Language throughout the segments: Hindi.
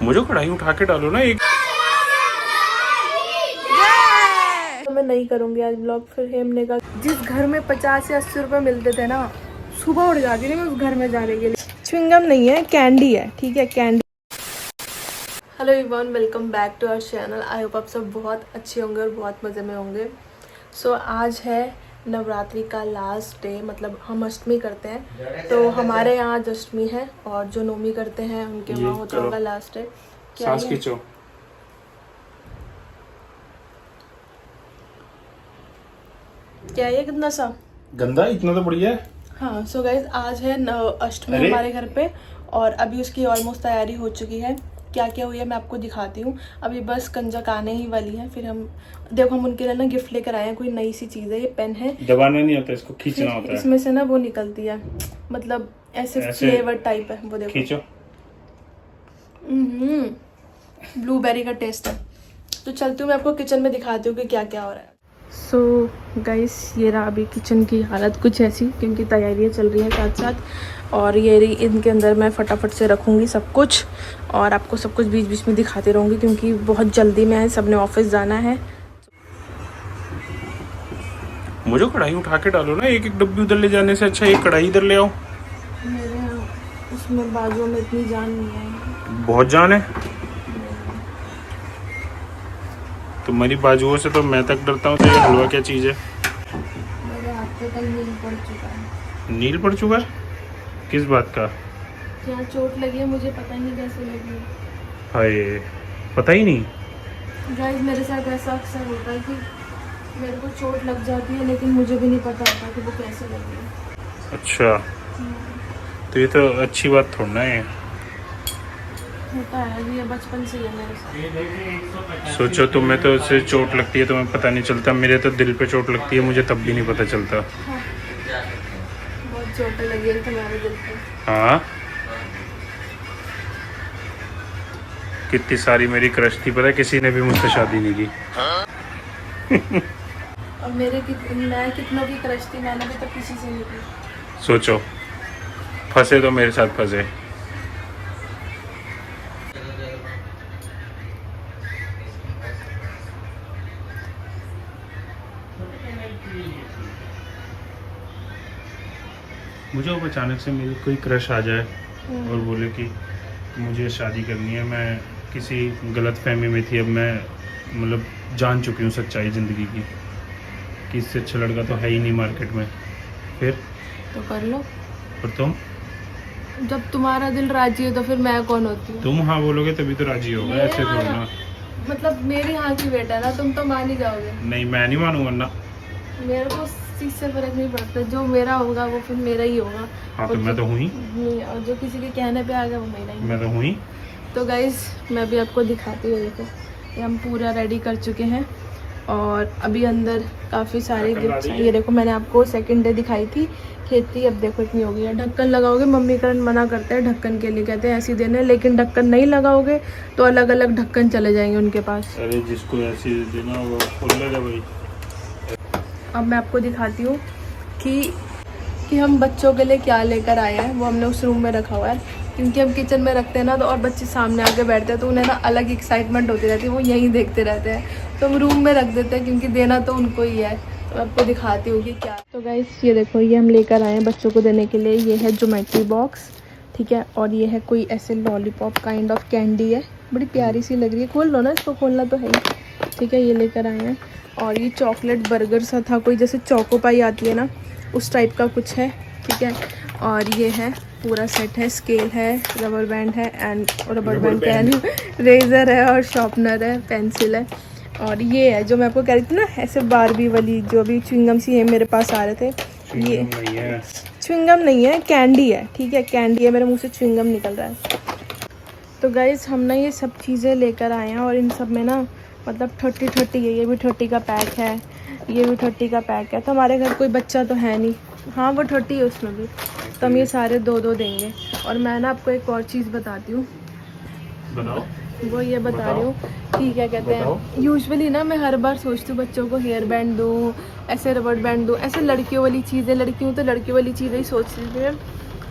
मुझे कढ़ाई उठा के डालो ना एक। तो मैं नहीं करूंगी आज ब्लॉग। फिर हमने कहा जिस घर में 50 या 80 रुपए मिलते थे ना, सुबह उठ जाती थी मैं उस घर में जाने के लिए। च्युइंगम नहीं है, कैंडी है, ठीक है, candy. Hello everyone, welcome back to our channel. I hope आप सब बहुत अच्छे होंगे और बहुत मज़े में होंगे। सो आज है नवरात्रि का लास्ट डे, मतलब हम अष्टमी करते हैं तो हमारे यहाँ आज अष्टमी है, और जो नवमी करते हैं उनके वहाँ होता होगा लास्ट डे। क्या सांस ये? खींचो। क्या ये कितना सा गंदा इतना तो बढ़िया है। हाँ। सो गाइज आज है अष्टमी अरे! हमारे घर पे, और अभी उसकी ऑलमोस्ट तैयारी हो चुकी है। क्या क्या हुई है मैं आपको दिखाती हूँ। अभी बस कंजक आने ही वाली है। फिर हम देखो, हम उनके लिए ना गिफ्ट लेकर आए हैं, कोई नई सी चीज़ है। ये पेन है, दबाना नहीं होता, इसको खींचना होता है। इसमें से ना वो निकलती है, मतलब ऐसे फ्लेवर टाइप है वो। देखो, खींचो। ब्लूबेरी का टेस्ट है। तो चलती हूँ मैं आपको किचन में दिखाती हूँ कि क्या क्या हो रहा है। सो गाइस, ये रहा अभी किचन की हालत कुछ ऐसी, क्योंकि तैयारियाँ चल रही हैं साथ साथ। और ये रही, इनके अंदर मैं फटाफट से रखूँगी सब कुछ, और आपको सब कुछ बीच बीच में दिखाती रहूँगी, क्योंकि बहुत जल्दी में है, सबने ऑफिस जाना है। मुझे कढ़ाई उठा के डालो ना, एक एक डब्बी उधर ले जाने से अच्छा एक कढ़ाई इधर ले आओ। मेरे यहाँ उसमें बाजुओं में इतनी जान नहीं है। बहुत जान है तुम्हारी बाजुओं से, तो मैं तक डरता हूँ। तो ये हलवा क्या चीज़ है? मेरे हाथ पे कल नील पड़ चुका है। नील पड़ चुका है? किस बात का? यहाँ चोट लगी है, मुझे पता ही नहीं कैसे लगी है। हाय, पता ही नहीं। गाइस, मेरे साथ ऐसा अक्सर होता है कि मेरे को चोट लग जाती है, लेकिन मुझे भी नहीं पता होता कि वो कैसे लगी है। अच्छा, तो ये तो अच्छी बात थोड़ा ना है। होता है, ये बचपन से ही है मेरे साथ। सोचो, तुम्हें तो उससे चोट लगती है, तुम्हें पता नहीं चलता। मेरे तो दिल पे चोट लगती है, मुझे तब भी नहीं पता चलता। हाँ, बहुत चोटें लगी है तुम्हारे दिल पे। हाँ, कितनी सारी मेरी क्रश थी, पता है, किसी ने भी मुझसे शादी नहीं की। और मैं कितनों की क्रश थी, मैंने भी तो किसी से नहीं की। सोचो, फंसे तो मेरे साथ फंसे। मुझे अब अचानक से मेरी कोई क्रश आ जाए और बोले कि मुझे शादी करनी है। मैं किसी गलत फहमी में थी, अब मैं मतलब जान चुकी हूँ सच्चाई ज़िंदगी की कि इससे अच्छा लड़का तो है ही नहीं मार्केट में। फिर तो कर लो। और तुम? जब तुम्हारा दिल राजी है तो फिर मैं कौन होती हूँ? तुम हाँ बोलोगे तभी तो राजी होगा, ऐसे थोड़ा ना। मतलब मेरी हाँ की बेटा है ना, तुम तो मान ही जाओगे। नहीं, मैं नहीं मानूंगा ना। मेरे को उस चीज़ से फर्क नहीं पड़ता, जो मेरा होगा वो फिर मेरा ही होगा। हाँ, तो मैं तो हुई। और जो किसी के कहने पे आ गया वो मेरा ही। मैं तो हुई। तो गाइज, मैं भी आपको दिखाती हूँ। देखो, ये हम पूरा रेडी कर चुके हैं, और अभी अंदर काफ़ी सारे गिफ्ट्स हैं। ये देखो, मैंने आपको सेकंड डे दिखाई थी खेती, अब देखो इतनी हो गई है। ढक्कन लगाओगे, मम्मी करण मना करते हैं ढक्कन के लिए, कहते हैं ऐसी देने, लेकिन ढक्कन नहीं लगाओगे तो अलग अलग ढक्कन चले जाएंगे उनके पास। अरे जिसको ऐसी देना वो खोल लेगा भाई। अब मैं आपको दिखाती हूँ कि हम बच्चों के लिए क्या लेकर आए हैं। वो हमने उस रूम में रखा हुआ है, क्योंकि हम किचन में रखते हैं ना, तो और बच्चे सामने आके बैठते हैं तो उन्हें ना अलग एक्साइटमेंट होती रहती है, वो यहीं देखते रहते हैं। तो हम रूम में रख देते हैं, क्योंकि देना तो उनको ही है। तो मैं आपको दिखाती हूँ कि क्या। तो गाइस, ये देखो, ये हम लेकर आए हैं बच्चों को देने के लिए। ये है ज्योमेट्री बॉक्स, ठीक है, और ये है कोई ऐसे लॉलीपॉप काइंड ऑफ कैंडी है, बड़ी प्यारी सी लग रही है। खोल लो ना इसको, खोलना तो है ही, ठीक है। ये लेकर आए हैं, और ये चॉकलेट बर्गर सा था, कोई जैसे चोको पाई आती है ना, उस टाइप का कुछ है, ठीक है। और ये है पूरा सेट है, स्केल है, रबर बैंड है, and rubber band pen, razor है, और शार्पनर है, पेंसिल है। और ये है जो मैं आपको कह रही थी ना, ऐसे बारबी वाली जो भी च्युइंगम सी है मेरे पास आ रहे थे। ये च्युइंगम नहीं है, कैंडी है, ठीक है, कैंडी है। मेरे मुंह से च्युइंगम निकल रहा है। तो गाइस, हम ना ये सब चीज़ें लेकर आए हैं, और इन सब में ना मतलब 30 है। ये भी 30 का पैक है, ये भी 30 का पैक है। तो हमारे घर कोई बच्चा तो है नहीं, हाँ वो 30 है उसमें भी, तो हम ये सारे दो दो देंगे। और मैं ना आपको एक और चीज़ बताती हूँ, बताओ। वो ये बता रही हूँ कि क्या कहते हैं, यूजुअली ना मैं हर बार सोचती हूँ बच्चों को हेयर बैंड दूँ, ऐसे रबर बैंड दूँ, ऐसे लड़कियों वाली चीज़ें। लड़कियों तो लड़कियों वाली चीज़ें ही सोचती थी,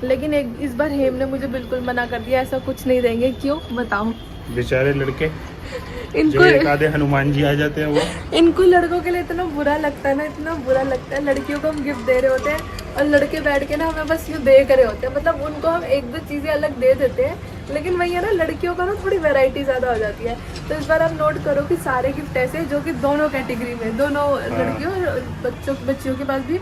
लेकिन इस बार हेम ने मुझे बिल्कुल मना कर दिया, ऐसा कुछ नहीं देंगे। क्यों बताऊं? बेचारे लड़के इनको जो एक आधे हनुमान जी आ जाते हैं वो। इनको लड़कों के लिए इतना बुरा लगता है ना, इतना बुरा लगता है। लड़कियों को हम गिफ्ट दे रहे होते हैं और लड़के बैठ के ना हमें बस यूँ देख रहे होते हैं। मतलब उनको हम एक दो चीज़ें अलग दे देते हैं, लेकिन वही है ना, लड़कियों का ना थोड़ी वैरायटी ज़्यादा हो जाती है। तो इस बार आप नोट करो कि सारे गिफ्ट ऐसे जो कि दोनों कैटेगरी में, दोनों लड़कियों और बच्चियों के पास भी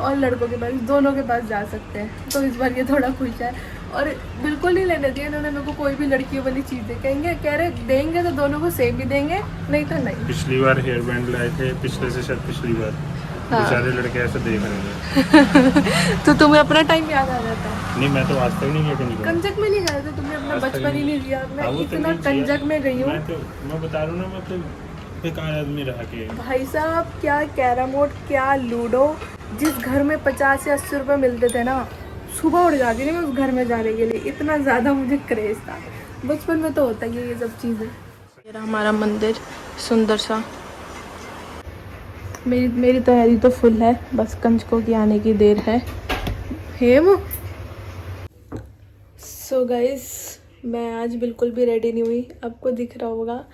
और लड़कों के पास, दोनों के पास जा सकते हैं। तो इस बार ये थोड़ा खुश है। और बिल्कुल नहीं लेने दिया इन्होंने मेरे को कोई भी लड़कियों वाली चीज़ें। कहेंगे, कह रहे देंगे तो दोनों को सेम ही देंगे, नहीं तो नहीं। पिछली बार हेयर बैंड लाए थे, पिछले से शायद पिछली बार। हाँ। बेचारे लड़के ऐसे देख रहे थे। तो तुम्हें अपना टाइम याद आ जाता है? नहीं, मैं तो आज तक नहीं लेके निकला। कंजक में नहीं गए थे? तुमने अपना आज तक बचपन ही नहीं दिया। हाँ, मैं वो तो इतना नहीं जिया। कंजक में गई हूँ मैं बता रहा हूँ ना, मैं तो बेकार आदमी रहा के। भाई साहब। क्या कैरम बोर्ड, क्या लूडो। जिस घर में 50 या 80 रुपए मिलते थे ना, सुबह उठ जाती थी मैं उस घर में जाने के लिए। इतना ज़्यादा मुझे क्रेज था। बचपन में तो होता ही है ये सब चीज़ें। ये रहा हमारा मंदिर, सुंदर सा। मेरी तैयारी तो फुल है, बस कंजकों की आने की देर है। हेम। सो गाइस, मैं आज बिल्कुल भी रेडी नहीं हुई, आपको दिख रहा होगा।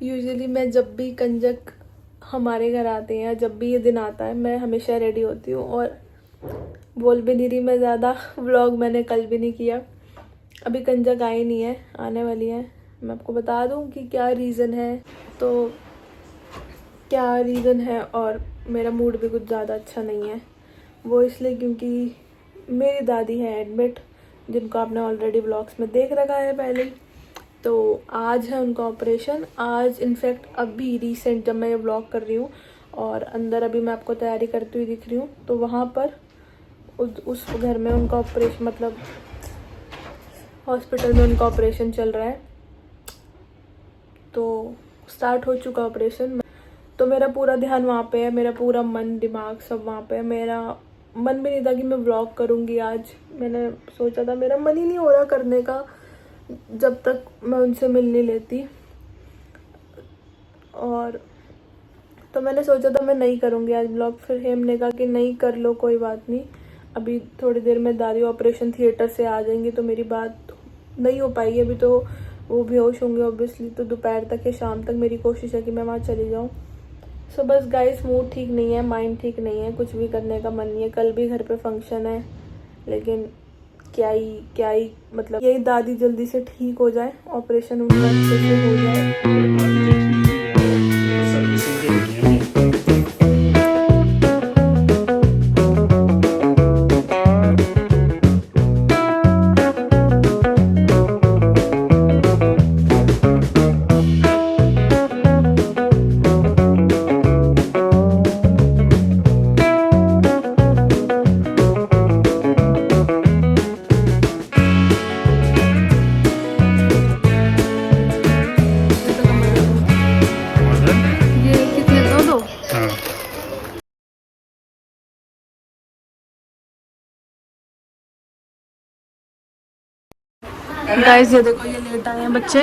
यूजुअली मैं जब भी कंजक हमारे घर आते हैं, जब भी ये दिन आता है, मैं हमेशा रेडी होती हूँ। और बोल भी नहीं रही मैं ज़्यादा, व्लॉग मैंने कल भी नहीं किया। अभी कंजक आई नहीं है, आने वाली है। मैं आपको बता दूँ कि क्या रीज़न है। तो क्या रीज़न है, और मेरा मूड भी कुछ ज़्यादा अच्छा नहीं है। वो इसलिए क्योंकि मेरी दादी है एडमिट, जिनको आपने ऑलरेडी व्लॉग्स में देख रखा है पहले ही। तो आज है उनका ऑपरेशन। आज इनफैक्ट अभी रिसेंट जब मैं ये व्लॉग कर रही हूँ और अंदर अभी मैं आपको तैयारी करती हुई दिख रही हूँ, तो वहाँ पर उस घर में उनका ऑपरेशन, मतलब हॉस्पिटल में उनका ऑपरेशन चल रहा है। तो स्टार्ट हो चुका ऑपरेशन। तो मेरा पूरा ध्यान वहाँ पे है, मेरा पूरा मन दिमाग सब वहाँ पे है। मेरा मन भी नहीं था कि मैं व्लॉग करूँगी आज। मैंने सोचा था, मेरा मन ही नहीं हो रहा करने का जब तक मैं उनसे मिल नहीं लेती। और तो मैंने सोचा था मैं नहीं करूँगी आज व्लॉग। फिर हेम ने कहा कि नहीं कर लो, कोई बात नहीं। अभी थोड़ी देर में दादी ऑपरेशन थिएटर से आ जाएंगी, तो मेरी बात नहीं हो पाएगी। अभी तो वो बेहोश होंगे ऑब्वियसली। तो दोपहर तक या शाम तक मेरी कोशिश है कि मैं वहाँ चली जाऊँ। सो बस गाइस, मूड ठीक नहीं है, माइंड ठीक नहीं है, कुछ भी करने का मन नहीं है। कल भी घर पे फंक्शन है, लेकिन क्या ही मतलब, यही दादी जल्दी से ठीक हो जाए, ऑपरेशन उनका अच्छे से हो जाए। सर्विसिंग के लिए नहीं। ये कितने, दो? हाँ, गाइस ये देखो, ये लेट आए हैं बच्चे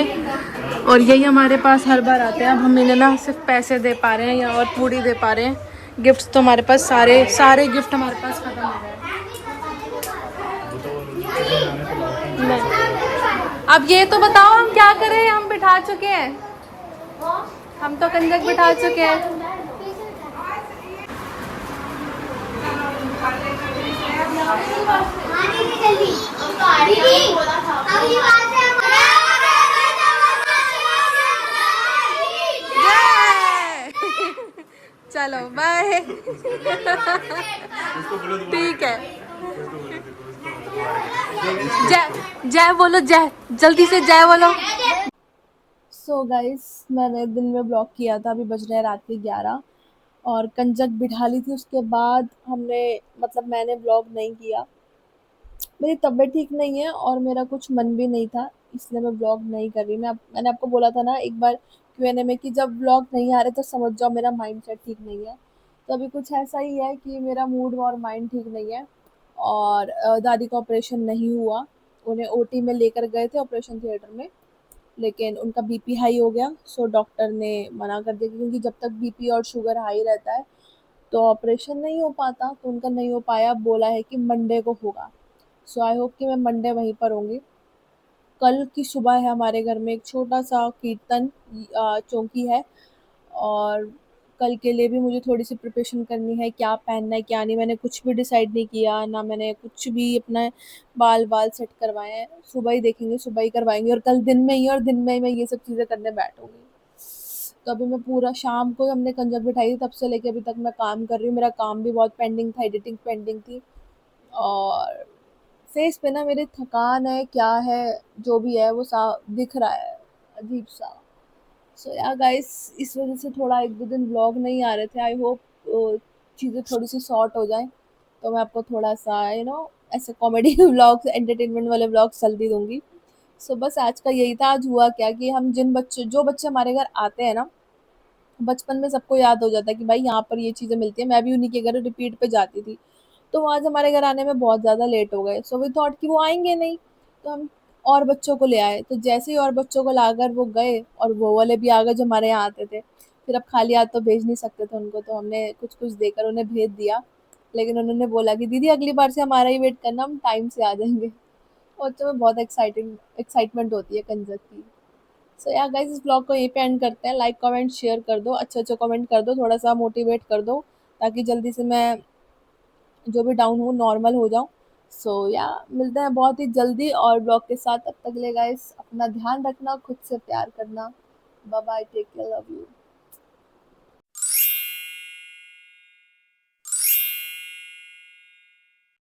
और यही हमारे पास हर बार आते हैं। अब हम इन्हें ना सिर्फ पैसे दे पा रहे हैं या और पूरी दे पा रहे हैं। गिफ्ट्स तो हमारे पास सारे गिफ्ट हमारे पास खत्म हो गए हैं। नहीं। अब ये तो बताओ हम क्या करें? हम बिठा चुके हैं, हम तो कंजक बिठा चुके हैं। चलो बाय। ठीक है, जय जय बोलो, जय जल्दी से जय बोलो। सो गाइस, मैंने दिन में ब्लॉग किया था, अभी बज रहे हैं रात के 11 और कंजक बिठा ली थी। उसके बाद हमने, मतलब मैंने ब्लॉग नहीं किया। मेरी तबीयत ठीक नहीं है और मेरा कुछ मन भी नहीं था, इसलिए मैं ब्लॉग नहीं कर रही। मैंने आपको बोला था ना एक बार Q&A में कि जब ब्लॉग नहीं आ रहे तो समझ जाओ मेरा माइंड सेट ठीक नहीं है। तो अभी कुछ ऐसा ही है कि मेरा मूड और माइंड ठीक नहीं है। और दादी का ऑपरेशन नहीं हुआ, उन्हें ओटी में लेकर गए थे ऑपरेशन थिएटर में, लेकिन उनका बीपी हाई हो गया। सो डॉक्टर ने मना कर दिया, क्योंकि जब तक बीपी और शुगर हाई रहता है तो ऑपरेशन नहीं हो पाता। तो उनका नहीं हो पाया, बोला है कि मंडे को होगा। सो आई होप कि मैं मंडे वहीं पर होंगी। कल की सुबह है हमारे घर में एक छोटा-सा कीर्तन चौकी है, और कल के लिए भी मुझे थोड़ी-सी प्रिपरेशन करनी है, क्या पहनना है, क्या नहीं। मैंने कुछ भी डिसाइड नहीं किया, ना मैंने कुछ भी अपना बाल-वाल सेट करवाए हैं। सुबह ही देखेंगे, सुबह ही करवाएँगे, और कल दिन में ही, और दिन में ही मैं ये सब चीज़ें करने बैठूँगी। तो अभी मैं पूरा शाम को हमने कंजक बिठाई थी, तब से लेके अभी तक मैं काम कर रही हूँ। मेरा काम भी बहुत पेंडिंग था, एडिटिंग पेंडिंग थी, और फेस पे ना मेरे थकान है, क्या है, जो भी है वो सा दिख रहा है, अजीब सा। सो या गाइस, इस वजह से थोड़ा एक दो दिन व्लॉग नहीं आ रहे थे। आई होप चीज़ें थोड़ी सी सॉर्ट हो जाएं, तो मैं आपको थोड़ा सा ऐसे कॉमेडी व्लॉग्स, एंटरटेनमेंट वाले व्लॉग्स जल्दी दूंगी। सो बस आज का यही था। आज हुआ क्या कि हम जो बच्चे हमारे घर आते हैं ना, बचपन में सबको याद हो जाता है कि भाई यहाँ पर ये चीज़ें मिलती हैं। मैं भी उन्हीं के घर रिपीट पे जाती थी, तो आज हमारे घर आने में बहुत ज़्यादा लेट हो गए। सो वी थॉट कि वो आएंगे नहीं, तो हम और बच्चों को ले आए। तो जैसे ही और बच्चों को लाकर वो गए, और वो वाले भी आ गए जो हमारे यहाँ आते थे। फिर अब खाली हाथ तो भेज नहीं सकते थे उनको, तो हमने कुछ कुछ देकर उन्हें भेज दिया। लेकिन उन्होंने बोला कि दीदी अगली बार से हमारा ही वेट करना, हम टाइम से आ जाएंगे। और तो में बहुत एक्साइटमेंट होती है कंजक की। सो या गाइस, इस ब्लॉग को यहीं पे एंड करते हैं। लाइक कमेंट शेयर कर दो, अच्छे अच्छे कमेंट कर दो, थोड़ा सा मोटिवेट कर दो, ताकि जल्दी से मैं जो भी डाउन हूँ नॉर्मल हो जाऊँ। सो या मिलते हैं बहुत ही जल्दी और ब्लॉग के साथ। तब तक के लिए गाइस अपना ध्यान रखना, खुद से प्यार करना। Bye bye, take care, love you.